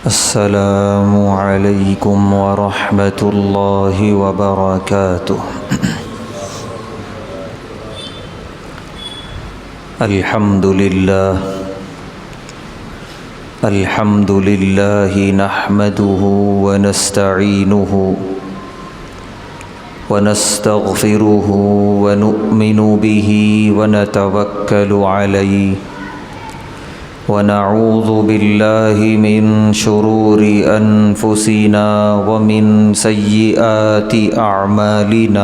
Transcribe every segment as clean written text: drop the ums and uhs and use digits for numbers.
السلام علیکم ورحمۃ اللہ وبرکاتہ۔ الحمد للہ نحمده ونستعینه ونستغفره ونؤمن به ونتوکل علیہ ونعوذ باللہ من شرور انفسنا ومن سیئات اعمالنا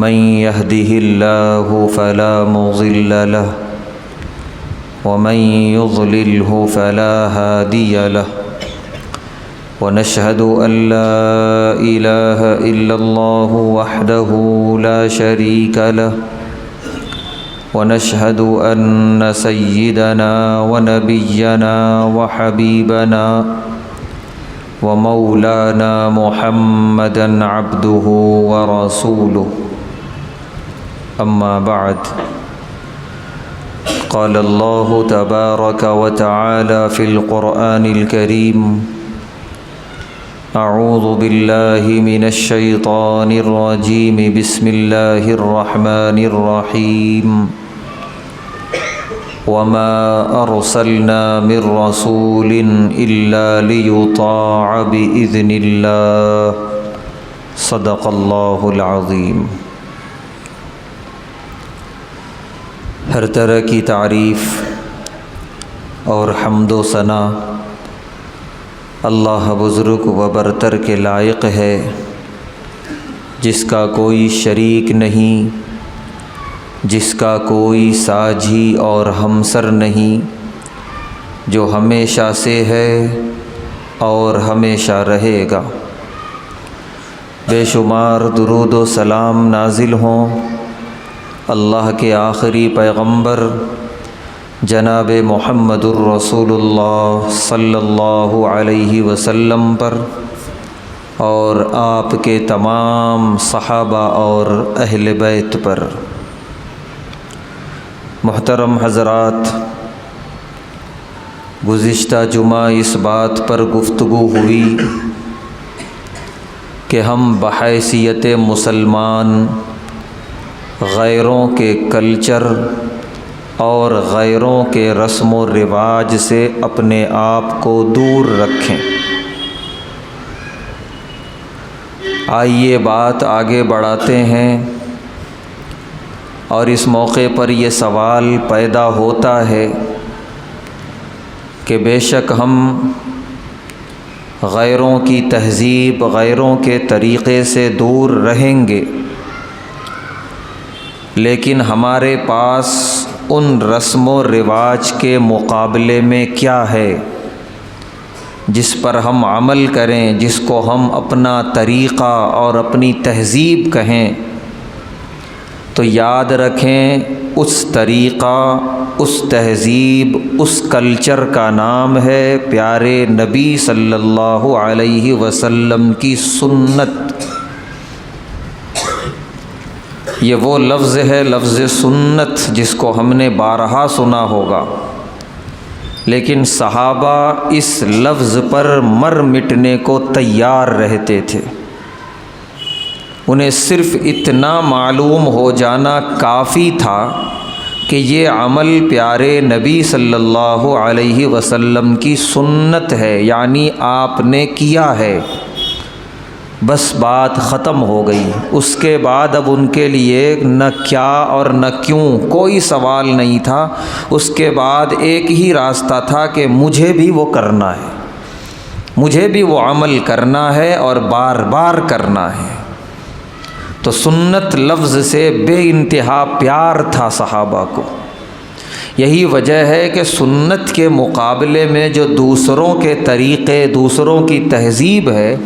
من يهده اللہ فلا مضل له ومن يضلله فلا هادی له ونشهد ان لا الہ الا اللہ وحدہ لا شریک له ونشهد أن سيدنا ونبينا وحبيبنا ومولانا محمدا عبده ورسوله أما بعد قال الله تبارك وتعالى في القرآن الكريم أعوذ بالله من الشيطان الرجيم بسم الله الرحمن الرحيم وما أرسلنا من رسول إلا ليطاع بإذن الله صدق الله العظيم۔ ہر طرح کی تعریف اور حمد و ثنا اللہ بزرگ و برتر کے لائق ہے، جس کا کوئی شریک نہیں، جس کا کوئی ساجھی اور ہمسر نہیں، جو ہمیشہ سے ہے اور ہمیشہ رہے گا۔ بے شمار درود و سلام نازل ہوں اللہ کے آخری پیغمبر جناب محمد الرسول اللہ صلی اللہ علیہ وسلم پر اور آپ کے تمام صحابہ اور اہل بیت پر۔ محترم حضرات، گزشتہ جمعہ اس بات پر گفتگو ہوئی کہ ہم بحیثیت مسلمان غیروں کے کلچر اور غیروں کے رسم و رواج سے اپنے آپ کو دور رکھیں۔ آئیے بات آگے بڑھاتے ہیں، اور اس موقع پر یہ سوال پیدا ہوتا ہے کہ بے شک ہم غیروں کی تہذیب، غیروں کے طریقے سے دور رہیں گے، لیکن ہمارے پاس ان رسم و رواج کے مقابلے میں کیا ہے جس پر ہم عمل کریں، جس کو ہم اپنا طریقہ اور اپنی تہذیب کہیں؟ تو یاد رکھیں، اس طریقہ، اس تہذیب، اس کلچر کا نام ہے پیارے نبی صلی اللہ علیہ وسلم کی سنت۔ یہ وہ لفظ ہے، لفظ سنت، جس کو ہم نے بارہا سنا ہوگا، لیکن صحابہ اس لفظ پر مر مٹنے کو تیار رہتے تھے۔ انہیں صرف اتنا معلوم ہو جانا کافی تھا کہ یہ عمل پیارے نبی صلی اللہ علیہ وسلم کی سنت ہے، یعنی آپ نے کیا ہے، بس بات ختم ہو گئی۔ اس کے بعد اب ان کے لیے نہ کیا اور نہ کیوں کوئی سوال نہیں تھا۔ اس کے بعد ایک ہی راستہ تھا کہ مجھے بھی وہ کرنا ہے، مجھے بھی وہ عمل کرنا ہے اور بار بار کرنا ہے۔ تو سنت لفظ سے بے انتہا پیار تھا صحابہ کو۔ یہی وجہ ہے کہ سنت کے مقابلے میں جو دوسروں کے طریقے، دوسروں کی تہذیب ہے،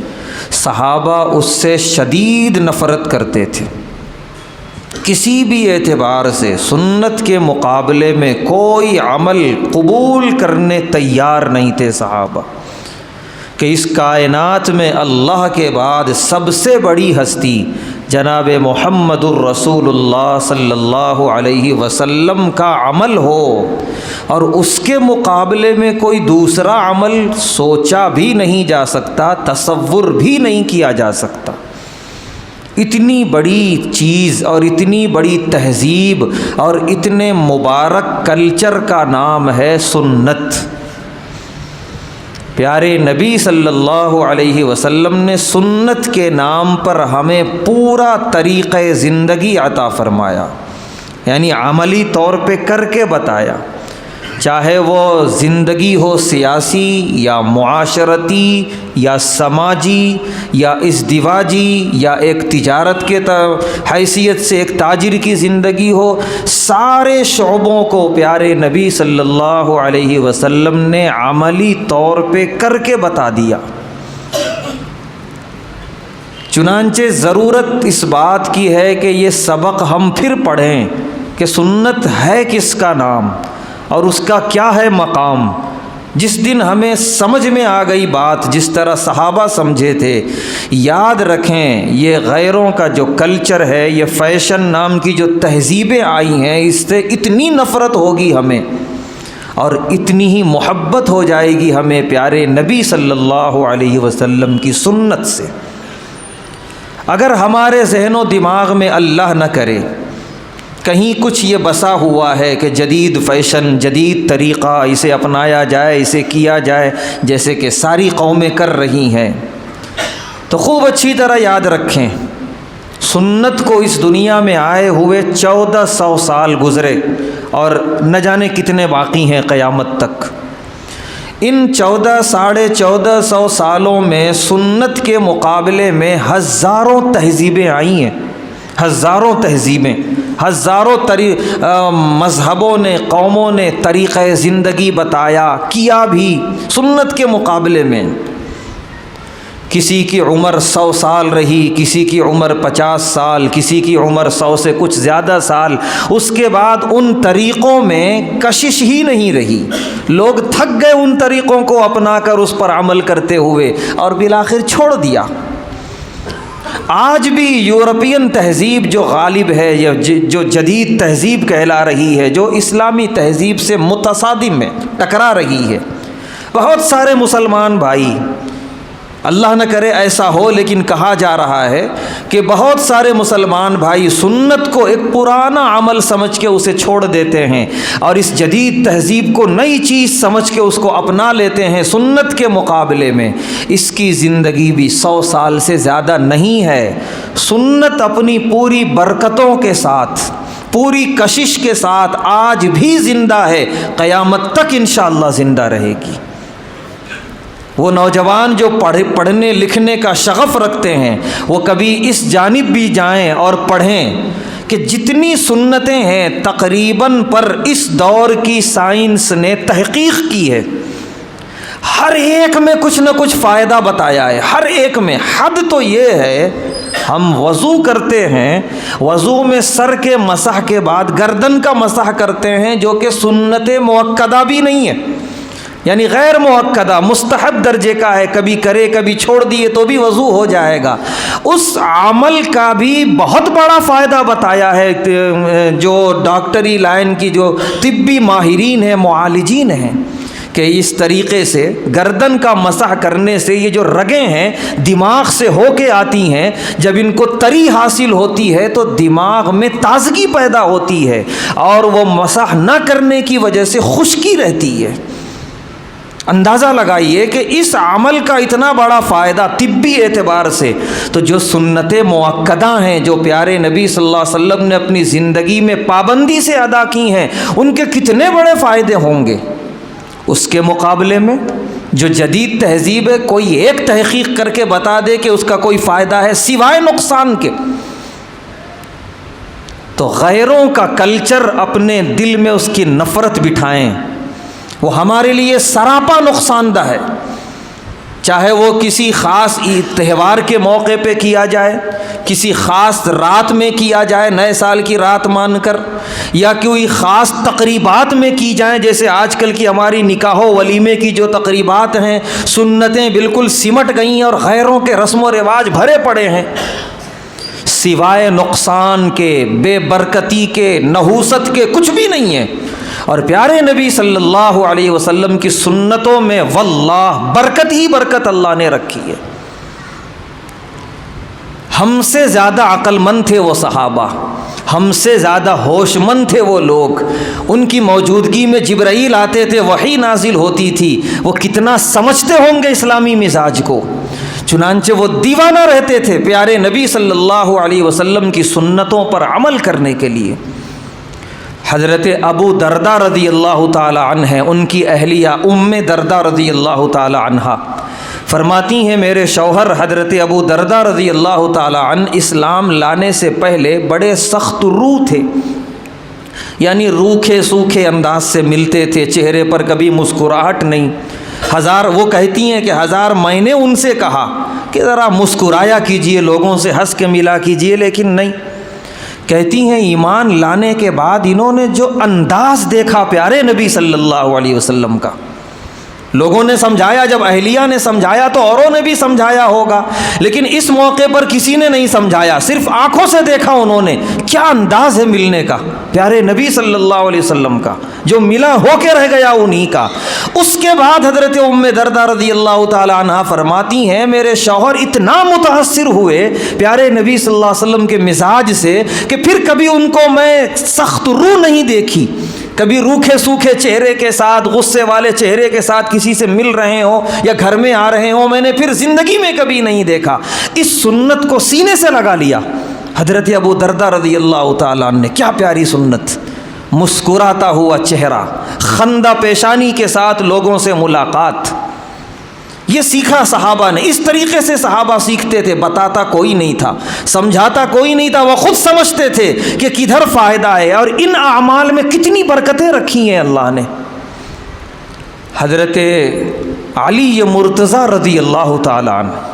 صحابہ اس سے شدید نفرت کرتے تھے۔ کسی بھی اعتبار سے سنت کے مقابلے میں کوئی عمل قبول کرنے تیار نہیں تھے صحابہ، کہ اس کائنات میں اللہ کے بعد سب سے بڑی ہستی جناب محمد الرسول اللہ صلی اللہ علیہ وسلم کا عمل ہو اور اس کے مقابلے میں کوئی دوسرا عمل سوچا بھی نہیں جا سکتا، تصور بھی نہیں کیا جا سکتا۔ اتنی بڑی چیز اور اتنی بڑی تہذیب اور اتنے مبارک کلچر کا نام ہے سنت۔ پیارے نبی صلی اللہ علیہ وسلم نے سنت کے نام پر ہمیں پورا طریقہ زندگی عطا فرمایا، یعنی عملی طور پہ کر کے بتایا، چاہے وہ زندگی ہو سیاسی یا معاشرتی یا سماجی یا ازدواجی یا ایک تجارت کے حیثیت سے ایک تاجر کی زندگی ہو، سارے شعبوں کو پیارے نبی صلی اللہ علیہ وسلم نے عملی طور پہ کر کے بتا دیا۔ چنانچہ ضرورت اس بات کی ہے کہ یہ سبق ہم پھر پڑھیں کہ سنت ہے کس کا نام اور اس کا کیا ہے مقام۔ جس دن ہمیں سمجھ میں آ گئی بات، جس طرح صحابہ سمجھے تھے، یاد رکھیں یہ غیروں کا جو کلچر ہے، یہ فیشن نام کی جو تہذیبیں آئی ہیں، اس سے اتنی نفرت ہوگی ہمیں اور اتنی ہی محبت ہو جائے گی ہمیں پیارے نبی صلی اللہ علیہ وسلم کی سنت سے۔ اگر ہمارے ذہن و دماغ میں اللہ نہ کرے کہیں کچھ یہ بسا ہوا ہے کہ جدید فیشن، جدید طریقہ، اسے اپنایا جائے، اسے کیا جائے جیسے کہ ساری قومیں کر رہی ہیں، تو خوب اچھی طرح یاد رکھیں سنت کو اس دنیا میں آئے ہوئے 1400 سال گزرے اور نہ جانے کتنے باقی ہیں قیامت تک۔ ان 1400 سالوں میں سنت کے مقابلے میں ہزاروں تہذیبیں آئی ہیں، ہزاروں تہذیبیں، ہزاروں مذہبوں نے، قوموں نے طریقہ زندگی بتایا، کیا بھی سنت کے مقابلے میں۔ کسی کی عمر 100 سال رہی، کسی کی عمر 50 سال، کسی کی عمر 100 سے کچھ زیادہ سال۔ اس کے بعد ان طریقوں میں کشش ہی نہیں رہی، لوگ تھک گئے ان طریقوں کو اپنا کر اس پر عمل کرتے ہوئے اور بالآخر چھوڑ دیا۔ آج بھی یورپین تہذیب جو غالب ہے، جو جدید تہذیب کہلا رہی ہے، جو اسلامی تہذیب سے متصادم ہے، ٹکرا رہی ہے، بہت سارے مسلمان بھائی، اللہ نہ کرے ایسا ہو لیکن کہا جا رہا ہے کہ بہت سارے مسلمان بھائی سنت کو ایک پرانا عمل سمجھ کے اسے چھوڑ دیتے ہیں اور اس جدید تہذیب کو نئی چیز سمجھ کے اس کو اپنا لیتے ہیں۔ سنت کے مقابلے میں اس کی زندگی بھی 100 سال سے زیادہ نہیں ہے۔ سنت اپنی پوری برکتوں کے ساتھ، پوری کشش کے ساتھ آج بھی زندہ ہے، قیامت تک انشاءاللہ زندہ رہے گی۔ وہ نوجوان جو پڑھنے لکھنے کا شغف رکھتے ہیں وہ کبھی اس جانب بھی جائیں اور پڑھیں کہ جتنی سنتیں ہیں تقریباً پر اس دور کی سائنس نے تحقیق کی ہے، ہر ایک میں کچھ نہ کچھ فائدہ بتایا ہے، ہر ایک میں۔ حد تو یہ ہے ہم وضو کرتے ہیں، وضو میں سر کے مسح کے بعد گردن کا مسح کرتے ہیں، جو کہ سنت مؤکدہ بھی نہیں ہے، یعنی غیر مؤکدہ، مستحب درجے کا ہے، کبھی کرے کبھی چھوڑ دیے تو بھی وضو ہو جائے گا۔ اس عمل کا بھی بہت بڑا فائدہ بتایا ہے جو ڈاکٹری لائن کی جو طبی ماہرین ہیں، معالجین ہیں، کہ اس طریقے سے گردن کا مسح کرنے سے یہ جو رگیں ہیں دماغ سے ہو کے آتی ہیں، جب ان کو تری حاصل ہوتی ہے تو دماغ میں تازگی پیدا ہوتی ہے اور وہ مسح نہ کرنے کی وجہ سے خشکی رہتی ہے۔ اندازہ لگائیے کہ اس عمل کا اتنا بڑا فائدہ طبی اعتبار سے، تو جو سنت مؤکدہ ہیں، جو پیارے نبی صلی اللہ علیہ وسلم نے اپنی زندگی میں پابندی سے ادا کی ہیں، ان کے کتنے بڑے فائدے ہوں گے۔ اس کے مقابلے میں جو جدید تہذیب ہے، کوئی ایک تحقیق کر کے بتا دے کہ اس کا کوئی فائدہ ہے سوائے نقصان کے، تو غیروں کا کلچر اپنے دل میں اس کی نفرت بٹھائیں، وہ ہمارے لیے سراپا نقصان دہ ہے۔ چاہے وہ کسی خاص تہوار کے موقع پہ کیا جائے، کسی خاص رات میں کیا جائے، نئے سال کی رات مان کر، یا کوئی خاص تقریبات میں کی جائیں، جیسے آج کل کی ہماری نکاح و ولیمے کی جو تقریبات ہیں، سنتیں بالکل سمٹ گئی ہیں اور غیروں کے رسم و رواج بھرے پڑے ہیں۔ سوائے نقصان کے، بے برکتی کے، نحوست کے کچھ بھی نہیں ہے۔ اور پیارے نبی صلی اللہ علیہ وسلم کی سنتوں میں واللہ برکت ہی برکت اللہ نے رکھی ہے۔ ہم سے زیادہ عقل مند تھے وہ صحابہ، ہم سے زیادہ ہوش مند تھے وہ لوگ، ان کی موجودگی میں جبرائیل آتے تھے، وحی نازل ہوتی تھی، وہ کتنا سمجھتے ہوں گے اسلامی مزاج کو، چنانچہ وہ دیوانہ رہتے تھے پیارے نبی صلی اللہ علیہ وسلم کی سنتوں پر عمل کرنے کے لیے۔ حضرت ابو دردہ رضی اللہ تعالی عنہ ہیں، ان کی اہلیہ ام دردہ رضی اللہ تعالی عنہ فرماتی ہیں میرے شوہر حضرت ابو دردہ رضی اللہ تعالی عنہ اسلام لانے سے پہلے بڑے سخت روح تھے، یعنی روکھے سوکھے انداز سے ملتے تھے، چہرے پر کبھی مسکراہٹ نہیں۔ وہ کہتی ہیں کہ ہزار میں نے ان سے کہا کہ ذرا مسکرایا کیجئے، لوگوں سے ہنس کے ملا کیجئے، لیکن نہیں۔ کہتی ہیں ایمان لانے کے بعد انہوں نے جو انداز دیکھا پیارے نبی صلی اللہ علیہ وسلم کا، لوگوں نے سمجھایا، جب اہلیہ نے سمجھایا تو اوروں نے بھی سمجھایا ہوگا، لیکن اس موقع پر کسی نے نہیں سمجھایا، صرف آنکھوں سے دیکھا انہوں نے۔ کیا انداز ہے ملنے کا پیارے نبی صلی اللہ علیہ وسلم کا، جو ملا ہو کے رہ گیا انہی کا۔ اس کے بعد حضرت ام دردہ رضی اللہ تعالی عنہ فرماتی ہیں میرے شوہر اتنا متاثر ہوئے پیارے نبی صلی اللہ علیہ وسلم کے مزاج سے کہ پھر کبھی ان کو میں سخت روح نہیں دیکھی، کبھی روکھے سوکھے چہرے کے ساتھ، غصے والے چہرے کے ساتھ کسی سے مل رہے ہوں یا گھر میں آ رہے ہوں، میں نے پھر زندگی میں کبھی نہیں دیکھا۔ اس سنت کو سینے سے لگا لیا حضرت ابو دردہ رضی اللہ تعالیٰ عنہ نے۔ کیا پیاری سنت، مسکراتا ہوا چہرہ، خندہ پیشانی کے ساتھ لوگوں سے ملاقات، یہ سیکھا صحابہ نے۔ اس طریقے سے صحابہ سیکھتے تھے، بتاتا کوئی نہیں تھا، سمجھاتا کوئی نہیں تھا، وہ خود سمجھتے تھے کہ کدھر فائدہ ہے اور ان اعمال میں کتنی برکتیں رکھی ہیں اللہ نے۔ حضرت علی مرتضیٰ رضی اللہ تعالی عنہ،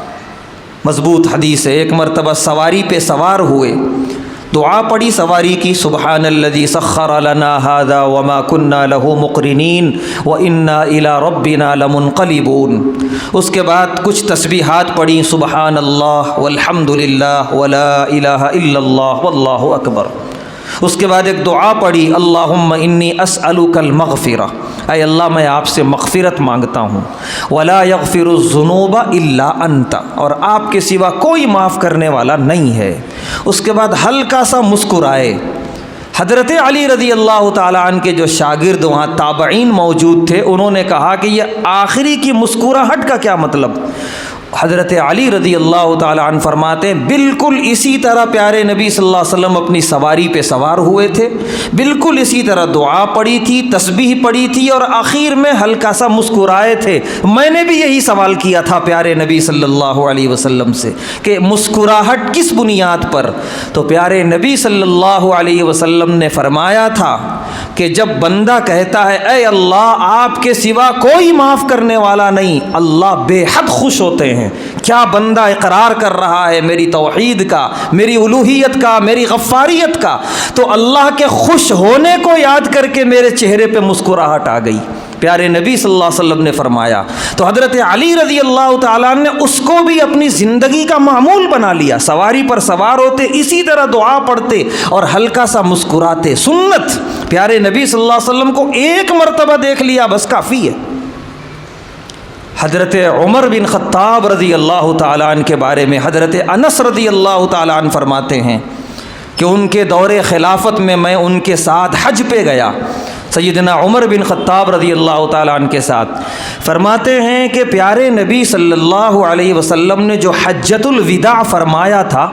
مضبوط حدیث ہے، ایک مرتبہ سواری پہ سوار ہوئے، دعا پڑھی سواری کی، سبحان الذی سخر لنا ھذا وما كنا له مقرنین وانا الى ربنا لمنقلبون۔ اس کے بعد کچھ تسبیحات پڑھی، سبحان اللہ والحمد للہ ولا الہ الا اللہ واللہ اکبر۔ اس کے بعد ایک دعا پڑھی، اللہم انی اسألک المغفرہ، اے اللہ میں آپ سے مغفرت مانگتا ہوں، ولا یغفر الذنوب الا انت، اور آپ کے سوا کوئی معاف کرنے والا نہیں ہے۔ اس کے بعد ہلکا سا مسکرائے۔ حضرت علی رضی اللہ تعالیٰ عنہ کے جو شاگرد وہاں تابعین موجود تھے، انہوں نے کہا کہ یہ آخری کی مسکراہٹ کا کیا مطلب؟ حضرت علی رضی اللہ تعالیٰ عنہ فرماتے ہیں بالکل اسی طرح پیارے نبی صلی اللہ علیہ وسلم اپنی سواری پہ سوار ہوئے تھے، بالکل اسی طرح دعا پڑھی تھی، تسبیح پڑھی تھی اور آخر میں ہلکا سا مسکرائے تھے۔ میں نے بھی یہی سوال کیا تھا پیارے نبی صلی اللہ علیہ وسلم سے کہ مسکراہٹ کس بنیاد پر؟ تو پیارے نبی صلی اللہ علیہ وسلم نے فرمایا تھا کہ جب بندہ کہتا ہے اے اللہ آپ کے سوا کوئی معاف کرنے والا نہیں، اللہ بے حد خوش ہوتے ہیں۔ کیا بندہ اقرار کر رہا ہے میری توحید کا، میری الوہیت کا، میری غفاریت کا، تو اللہ کے خوش ہونے کو یاد کر کے میرے چہرے پہ مسکراہٹ آ گئی، پیارے نبی صلی اللہ علیہ وسلم نے فرمایا۔ تو حضرت علی رضی اللہ تعالیٰ نے اس کو بھی اپنی زندگی کا معمول بنا لیا، سواری پر سوار ہوتے اسی طرح دعا پڑھتے اور ہلکا سا مسکراتے۔ سنت پیارے نبی صلی اللہ علیہ وسلم کو ایک مرتبہ دیکھ لیا بس کافی ہے۔ حضرت عمر بن خطاب رضی اللہ تعالیٰ عنہ کے بارے میں حضرت انس رضی اللہ تعالیٰ عنہ فرماتے ہیں کہ ان کے دور خلافت میں ان کے ساتھ حج پہ گیا، سیدنا عمر بن خطاب رضی اللہ تعالیٰ عنہ کے ساتھ۔ فرماتے ہیں کہ پیارے نبی صلی اللہ علیہ وسلم نے جو حجۃ الوداع فرمایا تھا،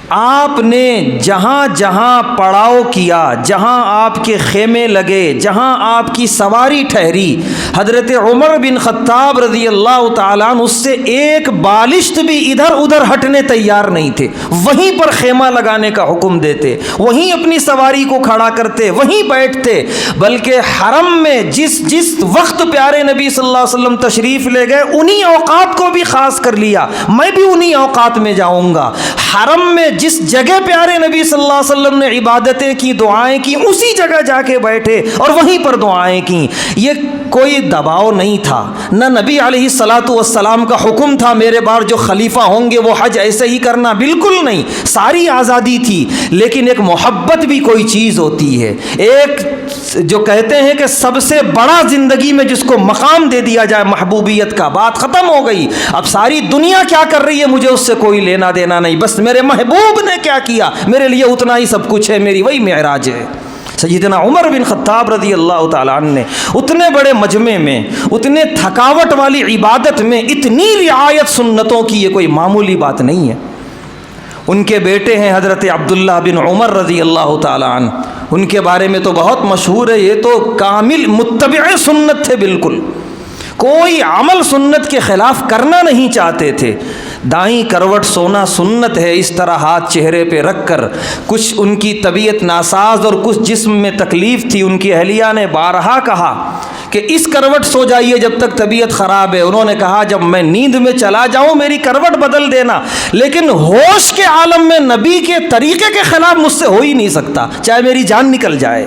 آپ نے جہاں جہاں پڑاؤ کیا، جہاں آپ کے خیمے لگے، جہاں آپ کی سواری ٹھہری، حضرت عمر بن خطاب رضی اللہ تعالیٰ عنہ اس سے ایک بالشت بھی ادھر ادھر ہٹنے تیار نہیں تھے، وہیں پر خیمہ لگانے کا حکم دیتے، وہیں اپنی سواری کو کھڑا کرتے، وہیں بیٹھتے، بلکہ حرم میں جس وقت پیارے نبی صلی اللہ علیہ وسلم تشریف لے گئے انہی اوقات کو بھی خاص کر لیا، میں بھی انہی اوقات میں جاؤں گا۔ حرم میں جس جگہ پیارے نبی صلی اللہ علیہ وسلم نے عبادتیں کی، دعائیں کی، اسی جگہ جا کے بیٹھے اور وہیں پر دعائیں کی۔ یہ کوئی دباؤ نہیں تھا، نہ نبی علیہ الصلاۃ والسلام کا حکم تھا میرے بعد جو خلیفہ ہوں گے وہ حج ایسے ہی کرنا، بالکل نہیں، ساری آزادی تھی۔ لیکن ایک محبت بھی کوئی چیز ہوتی ہے، ایک جو کہتے ہیں کہ سب سے بڑا زندگی میں جس کو مقام دے دیا جائے محبوبیت کا، بات ختم ہو گئی۔ اب ساری دنیا کیا کر رہی ہے مجھے اس سے کوئی لینا دینا نہیں، بس میرے محبوب نے کیا کیا میرے لیے اتنا ہی سب کچھ ہے، میری وہی معراج ہے۔ سیدنا عمر بن خطاب رضی اللہ تعالیٰ عنہ نے اتنے بڑے مجمع میں، اتنے تھکاوٹ والی عبادت میں اتنی رعایت سنتوں کی، یہ کوئی معمولی بات نہیں ہے۔ ان کے بیٹے ہیں حضرت عبداللہ بن عمر رضی اللہ تعالیٰ عنہ، ان کے بارے میں تو بہت مشہور ہے، یہ تو کامل متبع سنت تھے، بالکل کوئی عمل سنت کے خلاف کرنا نہیں چاہتے تھے۔ دائیں کروٹ سونا سنت ہے، اس طرح ہاتھ چہرے پہ رکھ کر۔ کچھ ان کی طبیعت ناساز اور کچھ جسم میں تکلیف تھی، ان کی اہلیہ نے بارہا کہا کہ اس کروٹ سو جائیے جب تک طبیعت خراب ہے۔ انہوں نے کہا جب میں نیند میں چلا جاؤں میری کروٹ بدل دینا، لیکن ہوش کے عالم میں نبی کے طریقے کے خلاف مجھ سے ہو ہی نہیں سکتا، چاہے میری جان نکل جائے۔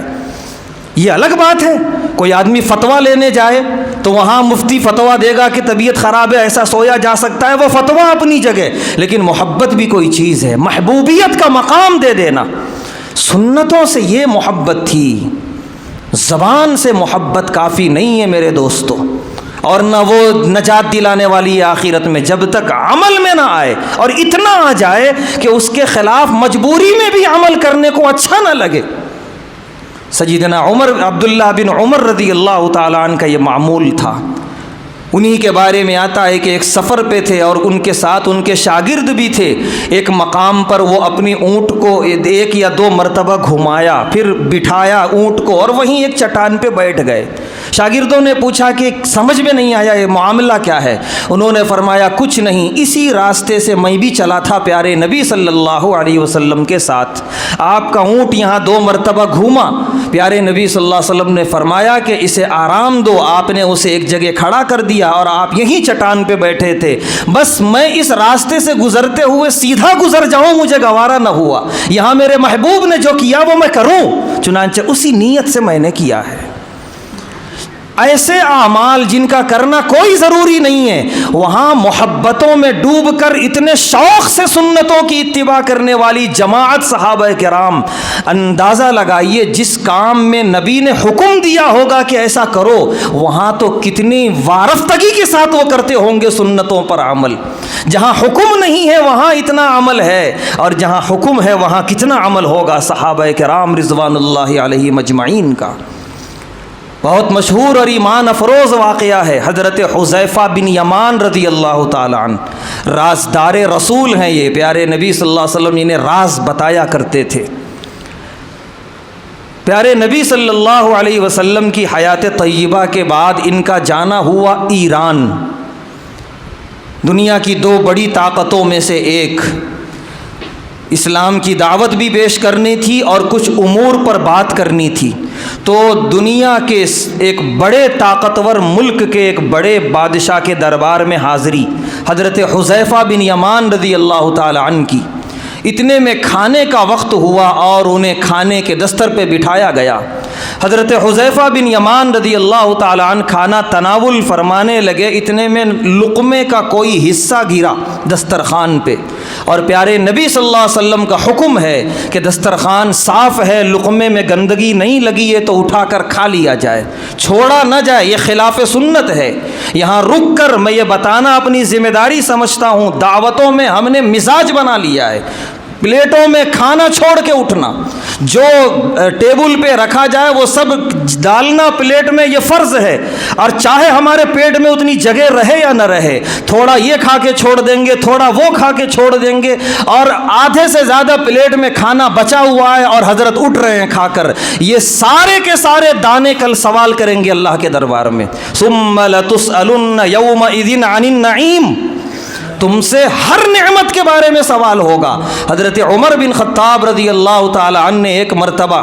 یہ الگ بات ہے، کوئی آدمی فتویٰ لینے جائے تو وہاں مفتی فتویٰ دے گا کہ طبیعت خراب ہے، ایسا سویا جا سکتا ہے، وہ فتویٰ اپنی جگہ، لیکن محبت بھی کوئی چیز ہے، محبوبیت کا مقام دے دینا۔ سنتوں سے یہ محبت تھی، زبان سے محبت کافی نہیں ہے میرے دوستو، اور نہ وہ نجات دلانے والی ہے آخرت میں، جب تک عمل میں نہ آئے اور اتنا آ جائے کہ اس کے خلاف مجبوری میں بھی عمل کرنے کو اچھا نہ لگے۔ سیدنا عبداللہ بن عمر رضی اللہ تعالیٰ عنہ کا یہ معمول تھا۔ انہی کے بارے میں آتا ہے کہ ایک سفر پہ تھے اور ان کے ساتھ ان کے شاگرد بھی تھے۔ ایک مقام پر وہ اپنی اونٹ کو 1 یا 2 مرتبہ گھمایا، پھر بٹھایا اونٹ کو اور وہیں ایک چٹان پہ بیٹھ گئے۔ شاگردوں نے پوچھا کہ سمجھ میں نہیں آیا یہ معاملہ کیا ہے؟ انہوں نے فرمایا کچھ نہیں، اسی راستے سے میں بھی چلا تھا پیارے نبی صلی اللہ علیہ وسلم کے ساتھ، آپ کا اونٹ یہاں 2 مرتبہ گھوما، پیارے نبی صلی اللہ علیہ وسلم نے فرمایا کہ اسے آرام دو، آپ نے اسے ایک جگہ کھڑا کر دیا اور آپ یہیں چٹان پہ بیٹھے تھے، بس میں اس راستے سے گزرتے ہوئے سیدھا گزر جاؤں مجھے گوارا نہ ہوا، یہاں میرے محبوب نے جو کیا وہ میں کروں، چنانچہ اسی نیت سے میں نے کیا ہے۔ ایسے اعمال جن کا کرنا کوئی ضروری نہیں ہے، وہاں محبتوں میں ڈوب کر اتنے شوق سے سنتوں کی اتباع کرنے والی جماعت صحابہ کرام، اندازہ لگائیے جس کام میں نبی نے حکم دیا ہوگا کہ ایسا کرو، وہاں تو کتنی وارفتگی کے ساتھ وہ کرتے ہوں گے سنتوں پر عمل۔ جہاں حکم نہیں ہے وہاں اتنا عمل ہے، اور جہاں حکم ہے وہاں کتنا عمل ہوگا صحابہ کرام رضوان اللہ علیہم اجمعین کا۔ بہت مشہور اور ایمان افروز واقعہ ہے، حضرت حذیفہ بن یمان رضی اللہ تعالیٰ عنہ، رازدار رسول ہیں یہ، پیارے نبی صلی اللہ علیہ وسلم انہیں راز بتایا کرتے تھے۔ پیارے نبی صلی اللہ علیہ وسلم کی حیات طیبہ کے بعد ان کا جانا ہوا ایران، دنیا کی 2 بڑی طاقتوں میں سے ایک۔ اسلام کی دعوت بھی پیش کرنی تھی اور کچھ امور پر بات کرنی تھی، تو دنیا کے ایک بڑے طاقتور ملک کے ایک بڑے بادشاہ کے دربار میں حاضری حضرت حذیفہ بن یمان رضی اللہ تعالی عنہ کی۔ اتنے میں کھانے کا وقت ہوا اور انہیں کھانے کے دستر پہ بٹھایا گیا۔ حضرت حذیفہ بن یمان رضی اللہ تعالی عنہ کھانا تناول فرمانے لگے، اتنے میں لقمے کا کوئی حصہ گرا دسترخوان پہ، اور پیارے نبی صلی اللہ علیہ وسلم کا حکم ہے کہ دسترخوان صاف ہے، لقمے میں گندگی نہیں لگی ہے تو اٹھا کر کھا لیا جائے، چھوڑا نہ جائے، یہ خلاف سنت ہے۔ یہاں رک کر میں یہ بتانا اپنی ذمہ داری سمجھتا ہوں، دعوتوں میں ہم نے مزاج بنا لیا ہے، پلیٹوں میں کھانا چھوڑ کے اٹھنا، جو ٹیبل پہ رکھا جائے وہ سب ڈالنا پلیٹ میں، یہ فرض ہے، اور چاہے ہمارے پیٹ میں اتنی جگہ رہے یا نہ رہے، تھوڑا یہ کھا کے چھوڑ دیں گے، تھوڑا وہ کھا کے چھوڑ دیں گے، اور آدھے سے زیادہ پلیٹ میں کھانا بچا ہوا ہے اور حضرت اٹھ رہے ہیں کھا کر، یہ سارے کے سارے دانے کل سوال کریں گے اللہ کے دربار میں۔ ثم لتسألن یومئذ عن النعیم، تم سے ہر نعمت کے بارے میں سوال ہوگا۔ حضرت عمر بن خطاب رضی اللہ تعالی عنہ نے ایک مرتبہ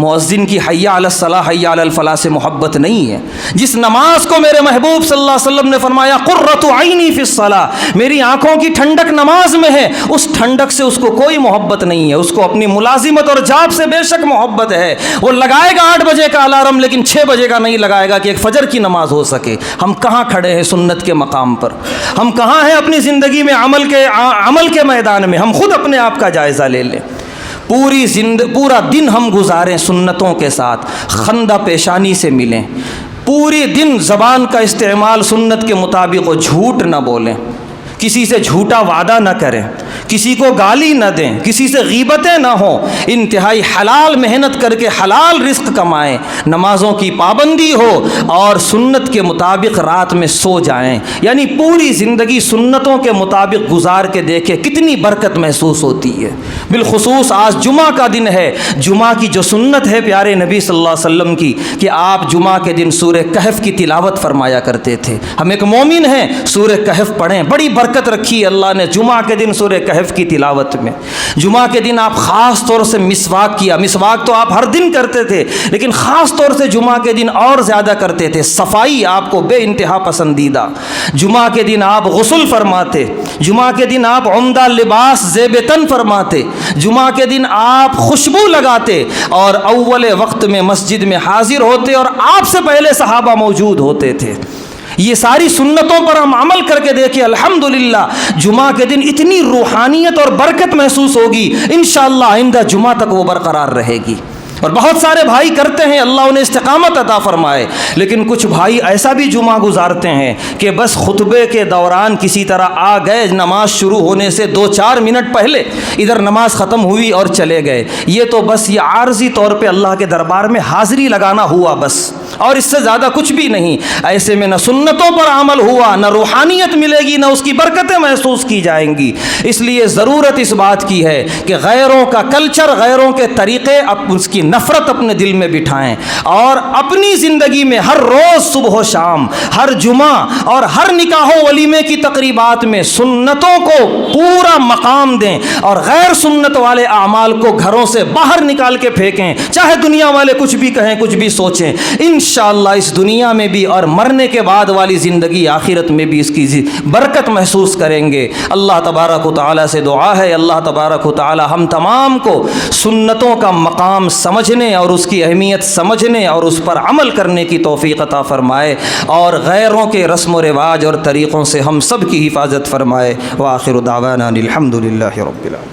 مؤذن کی حی علی الصلاۃ حی علی الفلاح سے محبت نہیں ہے. جس نماز کو میرے محبوب صلی اللہ علیہ وسلم نے فرمایا قرۃ عینی فی الصلاۃ، میری آنکھوں کی ٹھنڈک نماز میں ہے، اس ٹھنڈک سے اس کو کوئی محبت نہیں ہے. اس کو اپنی ملازمت اور جاب سے بے شک محبت ہے. وہ لگائے گا 8 بجے کا الارم لیکن 6 بجے کا نہیں لگائے گا کہ ایک فجر کی نماز ہو سکے. ہم کہاں کھڑے ہیں سنت کے مقام پر؟ ہم کہاں ہیں اپنی زندگی میں عمل کے میدان میں؟ ہم خود اپنے آپ کا جائزہ لے لیں. پورا دن ہم گزاریں سنتوں کے ساتھ، خندہ پیشانی سے ملیں، پوری دن زبان کا استعمال سنت کے مطابق ہو، جھوٹ نہ بولیں، کسی سے جھوٹا وعدہ نہ کریں، کسی کو گالی نہ دیں، کسی سے غیبتیں نہ ہوں، انتہائی حلال محنت کر کے حلال رزق کمائیں، نمازوں کی پابندی ہو اور سنت کے مطابق رات میں سو جائیں. یعنی پوری زندگی سنتوں کے مطابق گزار کے دیکھیں کتنی برکت محسوس ہوتی ہے. بالخصوص آج جمعہ کا دن ہے. جمعہ کی جو سنت ہے پیارے نبی صلی اللہ علیہ وسلم کی کہ آپ جمعہ کے دن سورہ کہف کی تلاوت فرمایا کرتے تھے. ہم ایک مومن ہیں، سورہ کہف پڑھیں، بڑی برکت رکھی اللہ نے جمعہ کے دن سورہ کہف کی تلاوت میں. جمعہ کے دن آپ خاص طور سے مسواک کیا. مسواک تو آپ ہر دن کرتے تھے لیکن خاص طور سے جمعہ کے دن اور زیادہ کرتے تھے. صفائی آپ کو بے انتہا پسندیدہ. جمعہ کے دن آپ غسل فرماتے، جمعہ کے دن آپ عمدہ لباس زیب تن فرماتے، جمعہ کے دن آپ خوشبو لگاتے اور اول وقت میں مسجد میں حاضر ہوتے اور آپ سے پہلے صحابہ موجود ہوتے تھے. یہ ساری سنتوں پر ہم عمل کر کے دیکھیں، الحمدللہ جمعہ کے دن اتنی روحانیت اور برکت محسوس ہوگی، انشاءاللہ آئندہ جمعہ تک وہ برقرار رہے گی. اور بہت سارے بھائی کرتے ہیں، اللہ انہیں استقامت عطا فرمائے، لیکن کچھ بھائی ایسا بھی جمعہ گزارتے ہیں کہ بس خطبے کے دوران کسی طرح آ گئے، نماز شروع ہونے سے 2-4 منٹ پہلے ادھر نماز ختم ہوئی اور چلے گئے. یہ تو بس یہ عارضی طور پہ اللہ کے دربار میں حاضری لگانا ہوا بس، اور اس سے زیادہ کچھ بھی نہیں. ایسے میں نہ سنتوں پر عمل ہوا، نہ روحانیت ملے گی، نہ اس کی برکتیں محسوس کی جائیں گی. اس لیے ضرورت اس بات کی ہے کہ غیروں کا کلچر، غیروں کے طریقے، اس کی نفرت اپنے دل میں بٹھائیں اور اپنی زندگی میں ہر روز صبح و شام، ہر جمعہ اور ہر نکاح و ولیمے کی تقریبات میں سنتوں کو پورا مقام دیں اور غیر سنت والے اعمال کو گھروں سے باہر نکال کے پھینکیں، چاہے دنیا والے کچھ بھی کہیں، کچھ بھی سوچیں. انشاءاللہ اس دنیا میں بھی اور مرنے کے بعد والی زندگی آخرت میں بھی اس کی برکت محسوس کریں گے. اللہ تبارک و تعالیٰ سے دعا ہے، اللہ تبارک و تعالیٰ ہم تمام کو سنتوں کا مقام سمجھنے اور اس کی اہمیت سمجھنے اور اس پر عمل کرنے کی توفیق عطا فرمائے اور غیروں کے رسم و رواج اور طریقوں سے ہم سب کی حفاظت فرمائے. وآخر دعوانا الحمدللہ رب العالمین.